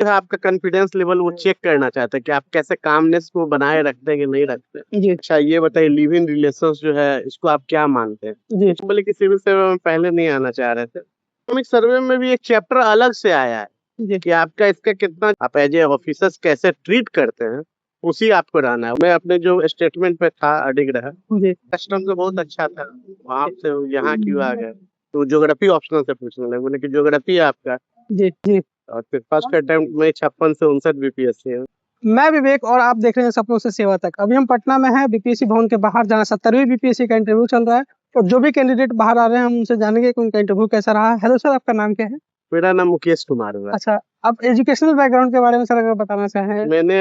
जो है आपका कॉन्फिडेंस लेवल वो चेक करना चाहता है कि आप कैसे कामनेस को बनाए रखते हैं कि नहीं रखते हैं। जी। अच्छा ये बताइए, लिव इन रिलेशंस जो है इसको आप क्या मानते हैं? जी। बोले कि सिविल सेवा में पहले नहीं आना चाह रहे थे। इकोनॉमिक सर्वे में भी एक चैप्टर अलग से आया है जी। कि आपका इसका कितना आप एज ए ऑफिसर्स कैसे ट्रीट करते हैं, उसी आपको रहना है। मैं अपने जो स्टेटमेंट पे था अडिग रहा, जी। कस्टम तो बहुत अच्छा था, वहाँ से यहाँ क्यों आ गए? तो ज्योग्राफी ऑप्शनल से पूछने लगे, बोले कि ज्योग्राफी है आपका, जी। जी। और फिर फर्स्ट अटेम्प्ट में 56 से 59 बीपीएससी है। मैं विवेक और आप देख रहे हैं सपनों से सेवा तक। अभी हम पटना में हैं, बीपीएससी भवन के बाहर, जहाँ 70वीं बीपीएससी का इंटरव्यू चल रहा है और जो भी कैंडिडेट बाहर आ रहे हैं हम उनसे जानेंगे कि उनका इंटरव्यू कैसा रहा। हेलो सर, आपका नाम क्या है? मेरा नाम मुकेश कुमार है। अच्छा, आप एजुकेशनल बैकग्राउंड के बारे में सर अगर बताना चाहें। मैंने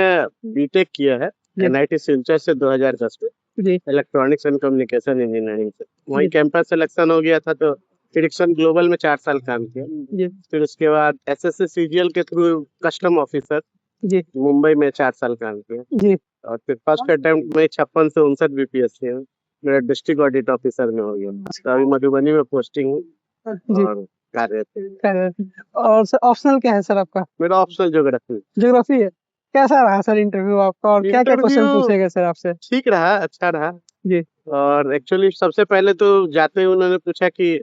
बीटेक किया है जी। एनआईटी सिलचर से 2010 में, जी। इलेक्ट्रॉनिक्स एंड कम्युनिकेशन इंजीनियरिंग से। वहीं जी। कैंपस सिलेक्शन हो गया था तो इरिक्सन ग्लोबल में 4 साल काम किया। जी। फिर उसके बाद एसएससी सीजीएल के थ्रू कस्टम ऑफिसर जी। मुंबई में 4 साल काम किया। जी। और फिर फर्स्ट अटेम्प्ट में 56 से 59 बीपीएससी है, मेरा डिस्ट्रिक्ट ऑडिट ऑफिसर में हो गया। तो अभी मधुबनी में पोस्टिंग हूँ जी। और कार्यरत। और सर ऑप्शनल क्या है सर आपका? मेरा ऑप्शनल ज्योग्राफी। ज्योग्राफी है। कैसा रहा सर इंटरव्यू आपका और क्या क्या क्वेश्चन इंटरव्यू पूछे गए सर आपसे? ठीक रहा, अच्छा रहा। जी। और एक्चुअली सबसे पहले तो जाते ही उन्होंने पूछा कि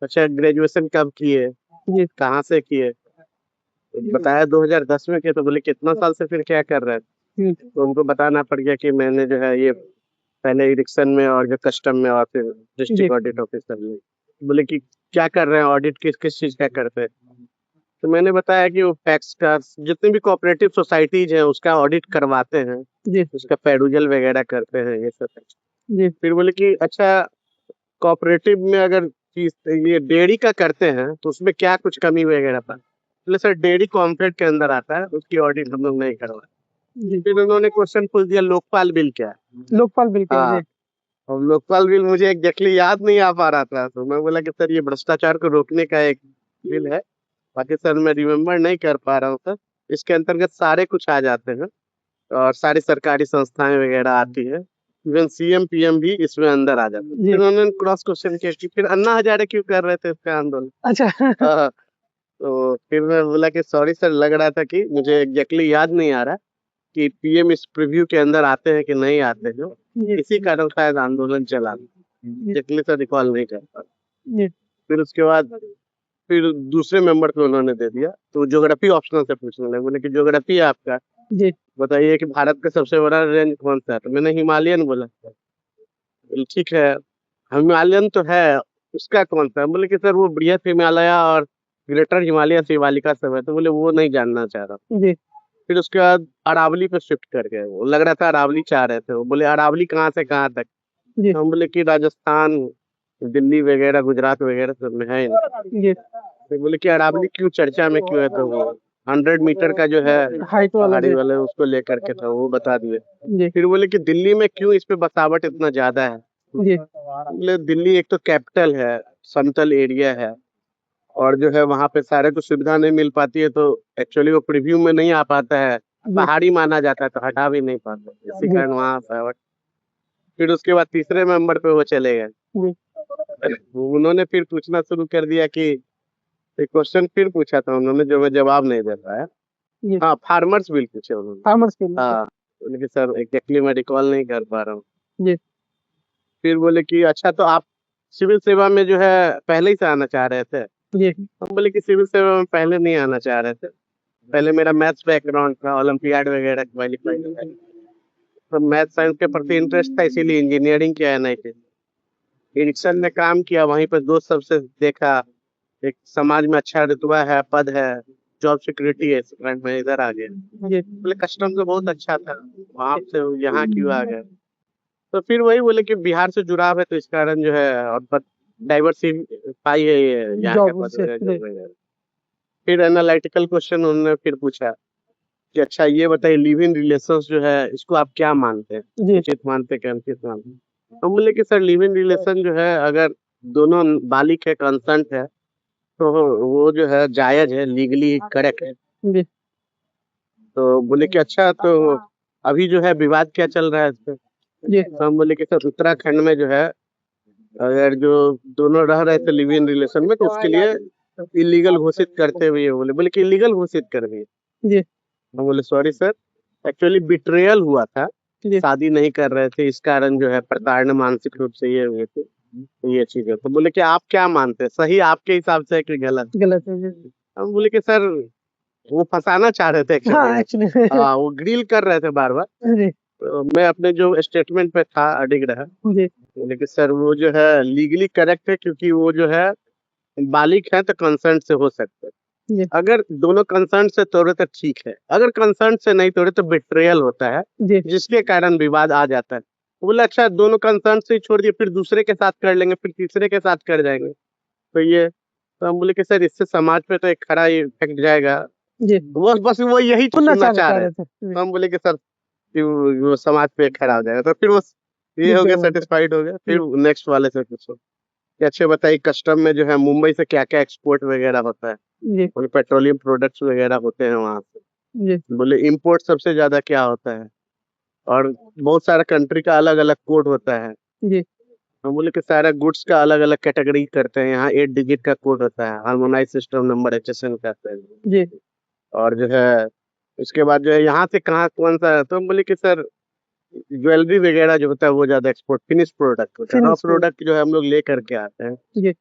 अच्छा ग्रेजुएशन कब किए, जी। कहाँ से किए? बताया 2010 में किए। तो बोले कितना साल से फिर क्या कर रहे हैं? तो उनको बताना पड़ गया कि मैंने जो है ये पहले इरिक्सन में और जो कस्टम में और फिर डिस्ट्रिक्ट ऑडिट ऑफिसर में। बोले कि क्या कर रहे हैं, ऑडिट किस किस चीज का करते हैं? तो मैंने बताया कि वो टैक्स का जितनी भी कोऑपरेटिव सोसाइटीज हैं उसका ऑडिट करवाते हैं, जी। उसका पेडुजल वगैरह करते हैं, ये सब। जी। फिर बोले कि अच्छा कोऑपरेटिव में अगर ये डेयरी का करते हैं तो उसमें क्या कुछ कमी वगैरह पा? बोले सर डेयरी कॉम्प्लेट के अंदर आता है, उसकी ऑडिट हम लोग नहीं करवाए। जी। फिर उन्होंने क्वेश्चन पूछ दिया लोकपाल बिल क्या है? लोकपाल बिल क्या है? हाँ, और लोकपाल बिल मुझे एग्जैक्टली याद नहीं आ पा रहा था, तो मैं बोला कि सर ये भ्रष्टाचार को रोकने का एक बिल है, बाकी सर मैं रिमेम्बर नहीं कर पा रहा हूँ सर। इसके अंतर्गत सारे कुछ आ जाते हैं और सारी सरकारी संस्थाएं वगैरह आती है, इवन सीएम पीएम भी इसमें अंदर आ जाते हैं। फिर उन्होंने क्रॉस क्वेश्चन किया कि फिर अन्ना हजारे क्यों कर रहे थे इसका आंदोलन? अच्छा। हाँ, तो फिर मैं बोला कि सॉरी सर, लग रहा था कि मुझे एग्जैक्टली याद नहीं आ रहा कि पीएम इस प्रीव्यू के अंदर आते हैं कि नहीं आते, जो इसी कारण शायद आंदोलन चला, एग्जैक्टली सर रिकॉल नहीं कर पा। फिर उसके बाद फिर दूसरे मेंबर को उन्होंने दे दिया, तो ज्योग्राफी ऑप्शनल से पूछने लगे, बोले कि ज्योग्राफी है आपका, जी। बताइए कि भारत का सबसे बड़ा रेंज कौन सा है? तो मैंने हिमालयन बोला। बोले ठीक है, हिमालयन तो है, उसका कौन सा है? बोले कि सर वो बृहत हिमालय और ग्रेटर हिमालय शिवालिका सब है। तो बोले वो नहीं जानना चाह रहा। जी। फिर उसके बाद अरावली पे शिफ्ट कर गए, वो लग रहा था अरावली चाह रहे थे। वो बोले अरावली कहाँ से कहाँ तक? जी। तो हम बोले कि राजस्थान, दिल्ली वगैरह, गुजरात वगैरह सब में है। जी। तो बोले कि अरावली क्यों चर्चा में क्यों है? तो वो 100 मीटर का जो है हाइट वाला पहाड़ी जी। वाले उसको लेकर के था, वो बता दिए। जी। फिर बोले कि दिल्ली में क्यों इस पे बसावट इतना ज्यादा है? जी। बोले दिल्ली एक तो कैपिटल है, समतल एरिया है, और जो है वहाँ पे सारे को सुविधा नहीं मिल पाती है, तो एक्चुअली वो प्रीव्यू में नहीं आ पाता है, पहाड़ी माना जाता है तो हटा भी नहीं पाते, इसी कारण वहाँ बसावट। फिर उसके बाद तीसरे नंबर पे वो चले गए। उन्होंने फिर पूछना शुरू कर दिया कि एक क्वेश्चन फिर पूछा था उन्होंने जो मैं जवाब नहीं दे पाया। हाँ, फार्मर्स बिल पूछे उन्होंने। Farmers bill. हाँ, बोले कि सर एग्जैक्टली मैं रिकॉल नहीं कर पा रहा हूँ। जी। फिर बोले कि अच्छा तो आप सिविल सेवा में जो है पहले ही से आना चाह रहे थे? जी। हम बोले कि सिविल सेवा में पहले नहीं आना चाह रहे थे, पहले मेरा मैथ्स बैकग्राउंड था, ओलंपियाड वगैरह क्वालिफाई था, तो मैथ साइंस के प्रति इंटरेस्ट था, इसीलिए इंजीनियरिंग किया एनआईटी। इरिक्सन में काम किया, वहीं पर दोस्त सबसे देखा, एक समाज में अच्छा रुतबा है, पद है, जॉब सिक्योरिटी है, इस कारण मैं इधर आ गया। जी। बोले कस्टम तो बहुत अच्छा था, वहाँ से यहाँ क्यों आ गए? तो फिर वही बोले कि बिहार से जुड़ाव है तो इस कारण जो है, और डाइवर्सिफाई है ये यहाँ का जॉब पद से। वगैरह, जॉब वगैरह। फिर एनालिटिकल क्वेश्चन उन्होंने फिर पूछा कि अच्छा ये बताइए लिव इन रिलेशंस जो है इसको आप क्या मानते हैं, जी। उचित मानते हैं कि अनुचित मानते हैं? तो बोले कि सर लिव इन रिलेशन जो है अगर दोनों बालिक है, कंसेंट है, तो वो जो है जायज है, लीगली करेक्ट है। जी। तो बोले कि अच्छा तो अभी जो है विवाद क्या चल रहा है इस पे? जी। तो हम बोले कि सर उत्तराखंड में जो है अगर जो दोनों रह रहे थे लिव इन रिलेशन में तो उसके लिए इलीगल घोषित करते हुए बोले कि इलीगल घोषित कर दिए। जी हम बोले सॉरी सर, एक्चुअली बिट्रेयल हुआ था, जी शादी नहीं कर रहे थे, इस कारण जो है प्रताड़ना मानसिक रूप से ये हुए थे, ये चीज है। तो बोले कि आप क्या मानते हैं, सही आपके हिसाब से है कि गलत? गलत है जी हम बोले कि सर वो फंसाना चाह रहे थे एक्चुअली, हाँ एक्चुअली हाँ वो ग्रिल कर रहे थे बार बार। जी तो मैं अपने जो स्टेटमेंट पे था अडिग रहा, जी बोले कि सर वो जो है लीगली करेक्ट है, क्योंकि वो जो है बालिग है तो कंसेंट से हो सकते हैं। जी अगर दोनों कंसर्न से तोड़े तो ठीक है, अगर कंसर्न से नहीं तोड़े तो बिट्रेयल होता है, जी जिसके कारण विवाद आ जाता है। तो बोले अच्छा दोनों कंसर्न से ही छोड़ दिए, फिर दूसरे के साथ कर लेंगे, फिर तीसरे के साथ कर जाएंगे, तो ये तो हम बोले कि सर इससे समाज पे तो एक खरा इफेक्ट जाएगा। जी वो बस वो यही सुनना सुनना चाह चाह रहे रहे थे। थे जी तो हम बोले कि सर कि वो समाज पे खरा हो जाएगा, तो फिर वो ये रुक हो गए गया, वहाँ पे सेटिस्फाइड हो गया। फिर जी नेक्स्ट वाले से पूछो कि अच्छे बताइए कस्टम में जो है मुंबई से क्या क्या एक्सपोर्ट वगैरह होता है, जी बोले पेट्रोलियम प्रोडक्ट्स वगैरह होते हैं वहाँ से। जी बोले इम्पोर्ट सबसे ज्यादा क्या होता है, और बहुत सारा कंट्री का अलग अलग कोड होता है। जी हम बोले कि सारा गुड्स का अलग अलग कैटेगरी करते हैं, यहाँ 8 डिजिट का कोड होता है, हार्मोनाइज सिस्टम नंबर HSN कहते हैं। जी और जो है उसके बाद जो है यहाँ से कहाँ कौन सा है, तो हम बोले कि सर ज्वेलरी वगैरह जो होता है वो ज्यादा एक्सपोर्ट, फिनिश प्रोडक्ट होता है, रॉ फिनिश प्रोडक्ट जो है हम लोग ले करके आते हैं। जी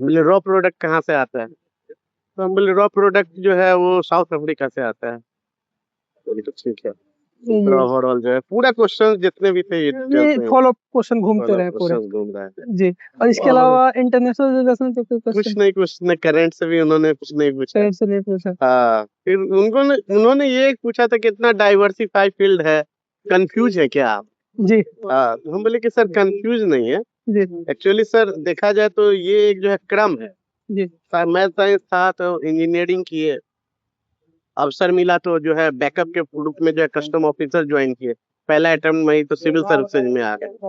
बोले रॉ प्रोडक्ट कहाँ से आता है, तो हम बोले रॉ प्रोडक्ट जो है वो साउथ अफ्रीका से आता है। बोले तो ठीक है। ये ओवरऑल जो है पूरा क्वेश्चन जितने भी थे ये डिटेल्स ये में फॉलो क्वेश्चन घूमते वाला रहे पूरे क्वेश्चन घूम रहा है। जी और इसके और अलावा इंटरनेशनल रिलेशन के कोई कुछ क्वेश्चन नहीं, कुछ नहीं, करंट से भी उन्होंने कुछ नहीं पूछा। शायद से नहीं पूछा हाँ फिर उन्होंने ये पूछा था कितना डाइवर्सिफाई फील्ड है, कंफ्यूज है क्या आप? जी हाँ तो हम बोले कि सर कंफ्यूज नहीं है, जी एक्चुअली सर देखा जाए तो ये एक जो है क्रम है। जी मैथ साइंस था तो इंजीनियरिंग किए, अवसर मिला तो जो है बैकअप के रूप में जो है कस्टम ऑफिसर ज्वाइन किए, पहला अटेम्प्ट में ही तो सिविल सर्विसेज में आ गए।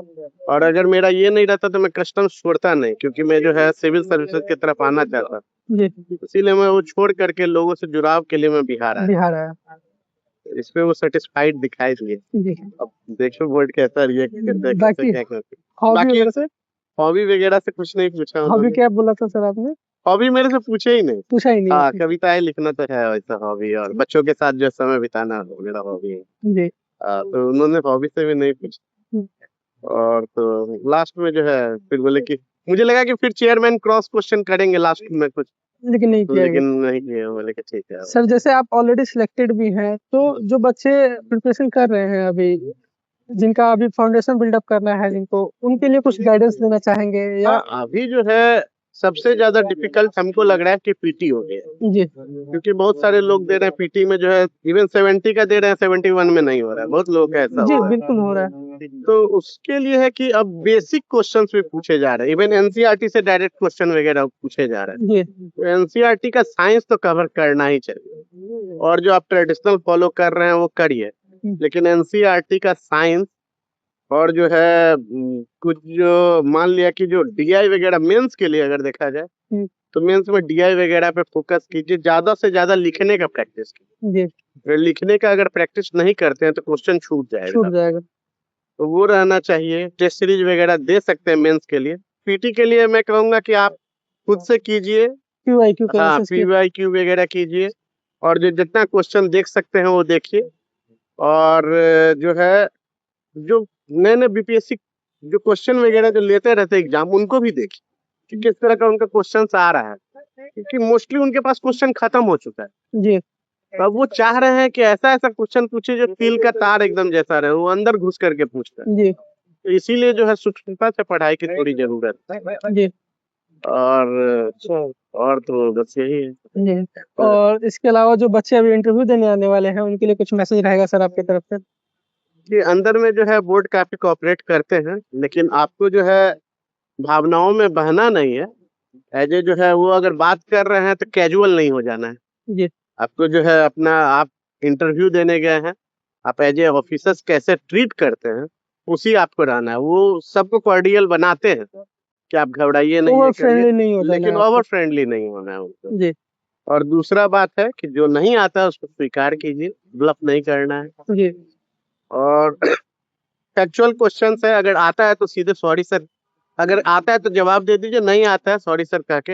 और अगर मेरा ये नहीं रहता तो मैं कस्टम छोड़ता नहीं, क्योंकि मैं जो है सिविल सर्विसेज की तरफ आना चाहता, जी इसीलिए मैं वो छोड़ करके लोगों से जुड़ाव के लिए मैं बिहार आया। बिहार आया इस पे वो सेटिस्फाइड दिखाई दिए। जी अब देखो बोर्ड कैसा रिएक्ट करता है, कैसे बाकी क्या करते हैं। हॉबी बाकी वगैरह से हॉबी वगैरह से कुछ नहीं पूछा हॉबी उन्होंने, क्या बोला था सर आपने हॉबी मेरे से पूछे ही नहीं। पूछा ही नहीं हाँ आपने कविताएं लिखना तो है वैसा हॉबी, और बच्चों के साथ जो समय बिताना मेरा हॉबी है। जी तो उन्होंने हॉबी से भी नहीं पूछा। और तो लास्ट में जो है फिर बोले कि मुझे लगा कि फिर चेयरमैन क्रॉस क्वेश्चन करेंगे लास्ट में कुछ, लेकिन नहीं किया गया लेकिन नहीं किए। बोले कि ठीक है। सर जैसे आप ऑलरेडी सिलेक्टेड भी हैं तो जो बच्चे प्रिपरेशन कर रहे हैं अभी जिनका अभी फाउंडेशन बिल्डअप करना है जिनको उनके लिए कुछ गाइडेंस देना चाहेंगे या हाँ अभी जो है सबसे ज्यादा डिफिकल्ट हमको लग रहा है कि पीटी हो गया, जी क्योंकि बहुत सारे लोग दे रहे हैं पीटी में जो है इवन 70 का दे रहे हैं, 71 में नहीं हो रहा है, बहुत लोग का ऐसा जी हो रहा बिल्कुल हो रहा है है। तो उसके लिए है कि अब बेसिक क्वेश्चंस भी पूछे जा रहे हैं, इवन एनसीईआरटी से डायरेक्ट क्वेश्चन वगैरह पूछे जा रहे हैं। जी तो एनसीईआरटी का साइंस तो कवर करना ही चाहिए, और जो आप ट्रेडिशनल फॉलो कर रहे हैं वो करिए, लेकिन एनसीईआरटी का साइंस और जो है कुछ जो मान लिया कि जो डीआई वगैरह मेंस के लिए अगर देखा जाए, हम्म, तो मेंस में डीआई वगैरह पे फोकस कीजिए, ज्यादा से ज्यादा लिखने का प्रैक्टिस कीजिए। जी अगर लिखने का अगर प्रैक्टिस नहीं करते हैं तो क्वेश्चन छूट जाएगा, छूट जाएगा तो वो रहना चाहिए। टेस्ट सीरीज वगैरह दे सकते हैं मेंस के लिए। पीटी के लिए मैं कहूंगा कि आप खुद से कीजिए, क्यू का हाँ एसएस के पीवाईक्यू वगैरह कीजिए, और जो जितना क्वेश्चन देख सकते हैं वो देखिए। और जो है जो नए नए बीपीएससी जो क्वेश्चन वगैरह जो लेते रहते हैं एग्जाम, उनको भी देखिए कि किस तरह का उनका क्वेश्चन आ रहा है, क्योंकि मोस्टली उनके पास क्वेश्चन खत्म हो चुका है। जी तो अब वो चाह रहे हैं कि ऐसा ऐसा क्वेश्चन पूछे जो तिल का तार एकदम जैसा रहे, वो अंदर घुस करके पूछता है। जी तो इसीलिए जो है सूक्ष्मता से पढ़ाई की थोड़ी जरूरत है। जी और तो बस यही है जी और इसके अलावा जो बच्चे अभी इंटरव्यू देने आने वाले हैं उनके लिए कुछ मैसेज रहेगा सर आपकी तरफ से कि अंदर में जो है बोर्ड काफी कोऑपरेट करते हैं, लेकिन आपको जो है भावनाओं में बहना नहीं है। एज ए जो है वो अगर बात कर रहे हैं तो कैजुअल नहीं हो जाना है। जी आपको जो है अपना आप इंटरव्यू देने गए हैं, आप एज ए ऑफिसर्स कैसे ट्रीट करते हैं उसी आपको रहना है। वो सबको कॉर्डियल बनाते हैं कि आप घबराइए नहीं, ओवर ये करिए, फ्रेंडली नहीं हो जाना लेकिन है आपको ओवर फ्रेंडली नहीं होना है उनको। जी और दूसरा बात है कि जो नहीं आता है उसको स्वीकार कीजिए, ब्लफ नहीं करना है। जी और फैक्चुअल क्वेश्चंस है, अगर आता है तो सीधे सॉरी सर, अगर आता है तो जवाब दे दीजिए, नहीं आता है सॉरी सर कह के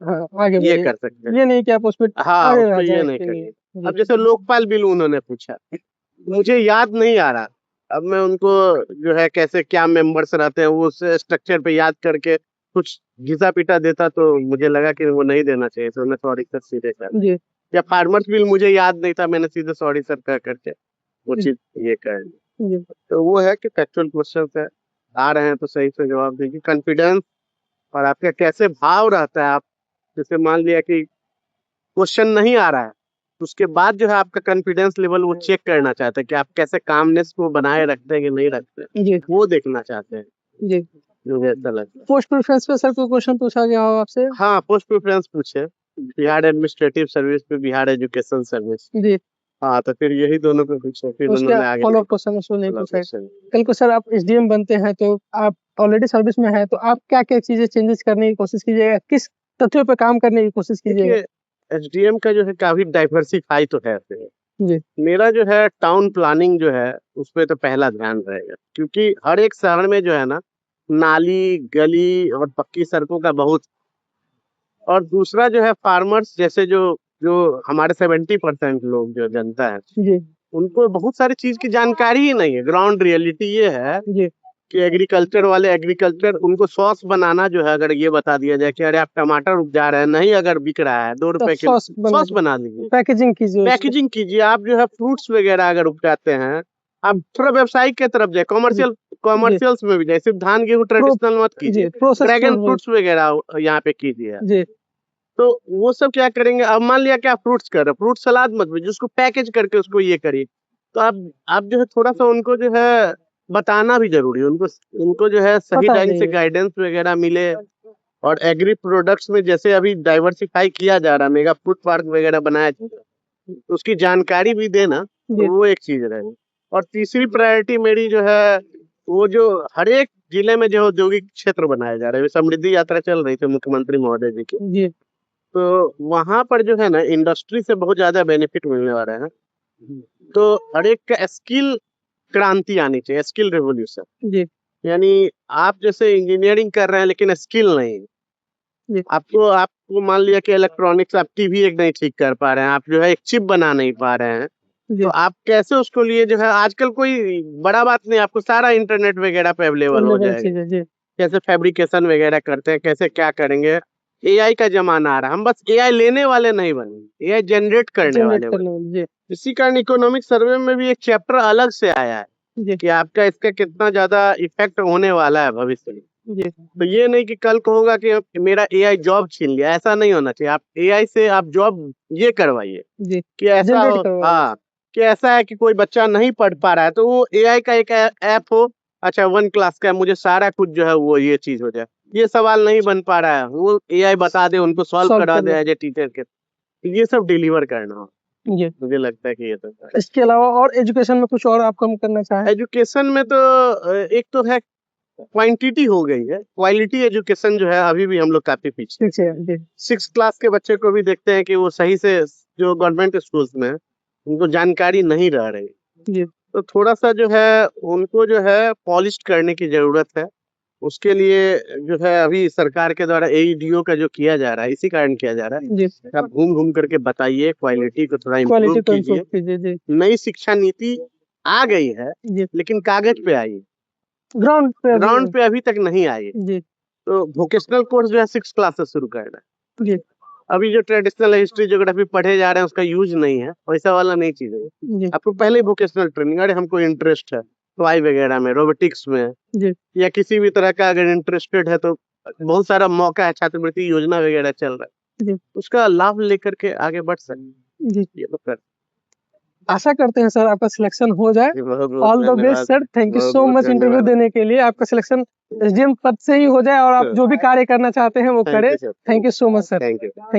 हाँ आगे ये बढ़िए कर सकते हैं। ये नहीं कि आप उस पर हाँ आगे उस रह पे ये जाए नहीं कि करिए। अब जैसे लोकपाल बिल उन्होंने पूछा, मुझे याद नहीं आ रहा, अब मैं उनको जो है कैसे क्या मेंबर्स रहते हैं वो उस स्ट्रक्चर पे याद करके कुछ घिसा पिटा देता तो मुझे लगा कि वो नहीं देना चाहिए, तो मैं सॉरी सर सीधे कर। जी या फार्मर्स बिल मुझे याद नहीं था, मैंने सीधे सॉरी सर कह करके वो चीज ये कर दी। जी तो वो है कि फैक्चुअल क्वेश्चन है, आ रहे हैं तो सही से जवाब दीजिए। कॉन्फिडेंस और आपका कैसे भाव रहता है, आप जैसे मान लिया कि क्वेश्चन नहीं आ रहा है, तो उसके बाद जो है आपका कॉन्फिडेंस लेवल वो चेक करना चाहते हैं कि आप कैसे कामनेस को बनाए रखते हैं कि नहीं रखते हैं, जी वो देखना चाहते हैं, जी मुझे ऐसा लगता है। पोस्ट प्रेफरेंस पे सर कोई क्वेश्चन पूछा गया हो आपसे? हाँ, पोस्ट प्रेफरेंस पूछे, बिहार एडमिनिस्ट्रेटिव सर्विस पे बिहार एजुकेशन सर्विस। जी हाँ, तो फिर यही दोनों को पूछे, फिर उसके उन्होंने आगे फॉलो अप क्वेश्चन उसको नहीं follow up पूछा है। question। कल को सर आप एसडीएम बनते हैं तो आप ऑलरेडी सर्विस में है, तो आप क्या क्या चीजें चेंजेस करने की कोशिश कीजिएगा, किस तथ्यों पे काम करने की कोशिश कीजिएगा? देखिए एसडीएम का जो है काफी डाइवर्सिफाई तो है फिर। जी मेरा जो है टाउन प्लानिंग जो है उस पे तो पहला ध्यान रहेगा, क्योंकि हर एक शहर में जो है ना नाली गली और पक्की सड़कों का बहुत, और दूसरा जो है फार्मर्स जैसे जो जो हमारे 70% लोग जो जनता है जी उनको बहुत सारी चीज की जानकारी ही नहीं है। ग्राउंड रियलिटी ये है जी कि एग्रीकल्चर वाले एग्रीकल्चर उनको सॉस बनाना जो है अगर ये बता दिया जाए कि अरे आप टमाटर उपजा रहे हैं, नहीं अगर बिक रहा है 2 तो रुपए किलो, सॉस बना सॉस बना दीजिए, पैकेजिंग कीजिए उसको। पैकेजिंग कीजिए। आप जो है फ्रूट्स वगैरह अगर उपजाते हैं, आप थोड़ा व्यवसायिक के तरफ जाए, कॉमर्शियल्स में भी जाए, सिर्फ धान गेहूं ट्रेडिशनल मत जी कीजिए, प्रोसेस ड्रैगन फ्रूट्स वगैरह यहाँ पे कीजिए। जी तो वो सब क्या करेंगे, अब मान लिया कि आप फ्रूट्स कर रहे हैं, फ्रूट सलाद मत भेजिए, उसको पैकेज करके उसको ये करिए। तो आप जो है थोड़ा सा उनको जो है बताना भी जरूरी है, उनको उनको जो है सही पता ढंग से नहीं। गाइडेंस वगैरह मिले। और एग्री प्रोडक्ट्स में जैसे अभी डाइवर्सिफाई किया जा रहा है, मेगा फूड पार्क वगैरह बनाया जा रहा है, तो उसकी जानकारी भी देना, जी तो वो एक चीज रहेगी। और तीसरी प्रायोरिटी मेरी जो है वो जो हर एक जिले में जो औद्योगिक क्षेत्र बनाया जा रहा है, समृद्धि यात्रा चल रही थी मुख्यमंत्री महोदय जी की, जी तो वहां पर जो है ना इंडस्ट्री से बहुत ज्यादा बेनिफिट मिलने वाला है। तो हर एक का स्किल क्रांति आनी चाहिए, स्किल रेवोल्यूशन। जी यानी आप जैसे इंजीनियरिंग कर रहे हैं लेकिन स्किल नहीं, जी आपको आपको मान लिया कि इलेक्ट्रॉनिक्स आप टीवी एक नहीं ठीक कर पा रहे हैं, आप जो है एक चिप बना नहीं पा रहे हैं, जी तो आप कैसे उसको लिए जो है आजकल कोई बड़ा बात नहीं, आपको सारा इंटरनेट वगैरह पे अवेलेबल हो लेवल जाएगा। चीज है जी कैसे फैब्रिकेशन वगैरह करते हैं, कैसे क्या करेंगे। एआई का जमाना आ रहा है, हम बस एआई लेने वाले नहीं बने, एआई जनरेट करने जनरेट वाले बने। करने वाली जी इसी कारण इकोनॉमिक सर्वे में भी एक चैप्टर अलग से आया है जी कि आपका इसका कितना ज्यादा इफेक्ट होने वाला है भविष्य में। जी तो ये नहीं कि कल को होगा कि मेरा एआई जॉब छीन लिया, ऐसा नहीं होना चाहिए। आप एआई से आप जॉब ये करवाइए जी कि ऐसा जनरेट हो, करवाइए। हाँ, कि ऐसा है कि कोई बच्चा नहीं पढ़ पा रहा है तो वो एआई का एक ऐप हो, अच्छा 1 क्लास का है, मुझे सारा कुछ जो है वो ये चीज हो जाए, ये सवाल नहीं बन पा रहा है, वो एआई बता दे, उनको सॉल्व सॉल्व करा कर दे ले एज ए टीचर के। तो ये सब डिलीवर करना हो, जी मुझे लगता है कि ये तो इसके अलावा और एजुकेशन में कुछ और आप कम करना चाहें? एजुकेशन में तो एक तो है क्वांटिटी हो गई है, क्वालिटी एजुकेशन जो है अभी भी हम लोग काफी पीछे। ठीक है जी 6 क्लास के बच्चे को भी देखते हैं कि वो सही से जो गवर्नमेंट स्कूल्स में है, उनको जानकारी नहीं रह रही, जी तो थोड़ा सा जो है उनको जो है पॉलिश करने की जरूरत है। उसके लिए जो है अभी सरकार के द्वारा एईडीओ का जो किया जा रहा है, इसी कारण किया जा रहा है। जी आप घूम घूम करके बताइए, क्वालिटी को थोड़ा क्वालिटी इम्प्रूव को इम्प्रूव कीजिए। कीजिए जी नई शिक्षा नीति आ गई है जी लेकिन कागज पे आई है, ग्राउंड पे ग्राउंड पे अभी तक नहीं आई है। जी तो वोकेशनल कोर्स जो है 6 क्लास से शुरू करना है। जी अभी जो ट्रेडिशनल हिस्ट्री ज्योग्राफी पढ़े जा रहे हैं उसका यूज नहीं है, वैसा वाला नहीं चीज है। जी आपको पहले ही वोकेशनल ट्रेनिंग, अरे हमको इंटरेस्ट है पढ़ाई वगैरह में, रोबोटिक्स में, जी या किसी भी तरह का अगर इंटरेस्टेड है तो बहुत सारा मौका है, छात्रवृत्ति योजना वगैरह चल रहा है, जी उसका लाभ लेकर के आगे बढ़ सकते जी ये तो कर। आशा करते हैं सर आपका सिलेक्शन हो जाए। बहुत बहुत ऑल द बेस्ट धन्यवाद, सर, थैंक यू बहुत सो बहुत मच इंटरव्यू धन्यवाद। देने के लिए। आपका सिलेक्शन एसडीएम पद से ही हो जाए और आप जो भी कार्य करना चाहते हैं वो थैंक करें। You sir, thank you so much sir. Thank you. Thank